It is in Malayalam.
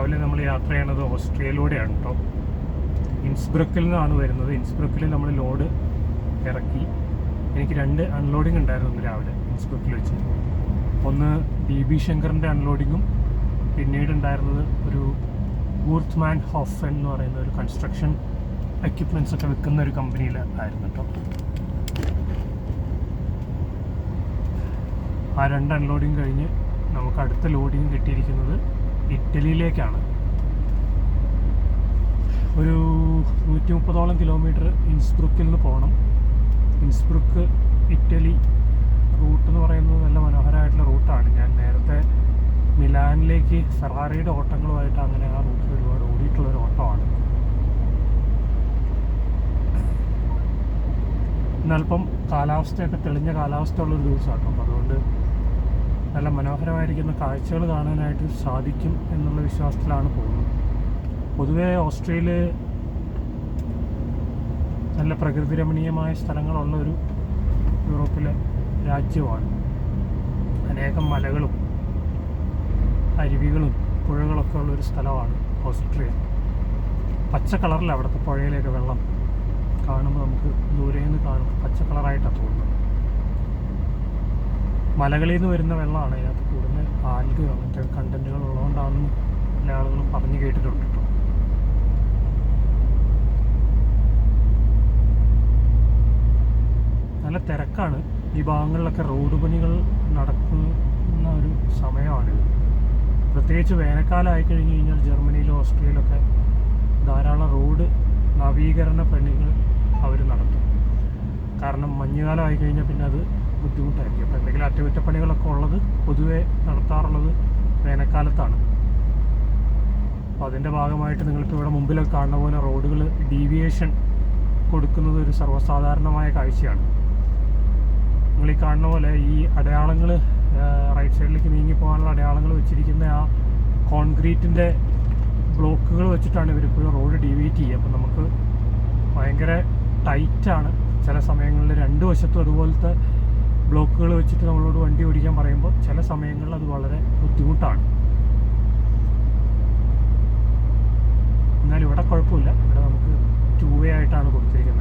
രാവിലെ നമ്മൾ യാത്ര ചെയ്യണത് ഓസ്ട്രിയയിലൂടെയാണ് കേട്ടോ. ഇൻസ്ബ്രക്കിൽ നിന്നാണ് വരുന്നത്. ഇൻസ്ബ്രക്കിൽ നമ്മൾ ലോഡ് ഇറക്കി. എനിക്ക് 2 അൺലോഡിങ് ഉണ്ടായിരുന്നു ഇന്ന് രാവിലെ ഇൻസ്ബ്രക്കിൽ വെച്ച്. ഒന്ന് DB ശങ്കറിൻ്റെ അൺലോഡിങ്ങും പിന്നീട് ഉണ്ടായിരുന്നത് ഒരു വൂർത്ത്മാൻ ഹോഫൻ എന്ന് പറയുന്ന ഒരു കൺസ്ട്രക്ഷൻ എക്യുപ്മെൻറ്റ്സ് ഒക്കെ വിൽക്കുന്ന ഒരു കമ്പനിയിൽ ആയിരുന്നു കേട്ടോ. ആ 2 അൺലോഡിങ് കഴിഞ്ഞ് നമുക്ക് അടുത്ത ലോഡിങ് കിട്ടിയിരിക്കുന്നത് ഇറ്റലിയിലേക്കാണ്. ഒരു 130ഓളം കിലോമീറ്റർ ഇൻസ്ബ്രുക്കിൽ നിന്ന് പോകണം. ഇൻസ്ബ്രുക്ക് ഇറ്റലി റൂട്ട് എന്ന് പറയുന്നത് നല്ല മനോഹരമായിട്ടുള്ള റൂട്ടാണ്. ഞാൻ നേരത്തെ മിലാനിലേക്ക് ഫെറാറിയുടെ ഓട്ടങ്ങളുമായിട്ട് അങ്ങനെ ആ റൂട്ടിൽ ഒരുപാട് ഓടിയിട്ടുള്ളൊരു ഓട്ടമാണ്. എന്നൽപ്പം കാലാവസ്ഥയൊക്കെ തെളിഞ്ഞ കാലാവസ്ഥ ഉള്ളൊരു ദിവസമാണ് കേട്ടോ. അതുകൊണ്ട് നല്ല മനോഹരമായിരിക്കുന്ന കാഴ്ചകൾ കാണാനായിട്ട് സാധിക്കും എന്നുള്ള വിശ്വാസത്തിലാണ് പോകുന്നത്. പൊതുവേ ഓസ്ട്രേലിയ നല്ല പ്രകൃതി രമണീയമായ സ്ഥലങ്ങളുള്ള ഒരു യൂറോപ്പിലെ രാജ്യമാണ്. അനേകം മലകളും അരുവികളും പുഴകളൊക്കെ ഉള്ളൊരു സ്ഥലമാണ് ഓസ്ട്രിയ. പച്ച കളറിൽ അവിടുത്തെ പുഴയിലേക്ക് വെള്ളം കാണുമ്പോൾ നമുക്ക് ദൂരെ നിന്ന് കാണുമ്പോൾ പച്ച കളറായിട്ടാണ് തോന്നുന്നത്. മലകളിൽ നിന്ന് വരുന്ന വെള്ളമാണ് അതിനകത്ത് കൂടുതൽ ആൽഗ് അങ്ങനത്തെ കണ്ടൻറ്റുകൾ ഉള്ളതുകൊണ്ടാണെന്ന് എല്ലാ ആളുകളും പറഞ്ഞു കേട്ടിട്ടുണ്ട് കേട്ടോ. നല്ല തിരക്കാണ് ഈ ഭാഗങ്ങളിലൊക്കെ. റോഡ് പണികൾ നടക്കുന്ന ഒരു സമയമാണിത്. പ്രത്യേകിച്ച് വേനൽക്കാലം ആയിക്കഴിഞ്ഞ് കഴിഞ്ഞാൽ ജർമ്മനിയിലും ഓസ്ട്രിയയിലൊക്കെ ധാരാളം റോഡ് നവീകരണ പണികൾ അവർ നടത്തും. കാരണം മഞ്ഞുകാലം ആയിക്കഴിഞ്ഞാൽ പിന്നെ അത് ബുദ്ധിമുട്ടായിരിക്കും. അപ്പോൾ എന്തെങ്കിലും അറ്റകുറ്റപ്പണികളൊക്കെ ഉള്ളത് പൊതുവെ നടത്താറുള്ളത് വേനൽക്കാലത്താണ്. അപ്പോൾ അതിൻ്റെ ഭാഗമായിട്ട് നിങ്ങൾക്ക് ഇവിടെ മുമ്പിലൊക്കെ കാണുന്ന പോലെ റോഡുകൾ ഡീവിയേഷൻ കൊടുക്കുന്നത് ഒരു സർവ്വസാധാരണമായ കാഴ്ചയാണ്. നിങ്ങൾ ഈ കാണുന്ന പോലെ ഈ അടയാളങ്ങൾ റൈറ്റ് സൈഡിലേക്ക് നീങ്ങി പോകാനുള്ള അടയാളങ്ങൾ വെച്ചിരിക്കുന്ന ആ കോൺക്രീറ്റിൻ്റെ ബ്ലോക്കുകൾ വെച്ചിട്ടാണ് ഇവരിപ്പോഴും റോഡ് ഡീവിയേറ്റ് ചെയ്യുക. അപ്പം നമുക്ക് ഭയങ്കര ടൈറ്റാണ് ചില സമയങ്ങളിൽ. 2 വശത്തും അതുപോലത്തെ ബ്ലോക്കുകൾ വെച്ചിട്ട് നമ്മളോട് വണ്ടി ഓടിക്കാൻ പറയുമ്പോൾ ചില സമയങ്ങളിൽ അത് വളരെ ബുദ്ധിമുട്ടാണ്. എന്നാലും ഇവിടെ കുഴപ്പമില്ല. ഇവിടെ നമുക്ക് 2 വേ ആയിട്ടാണ് കൊടുത്തിരിക്കുന്നത്.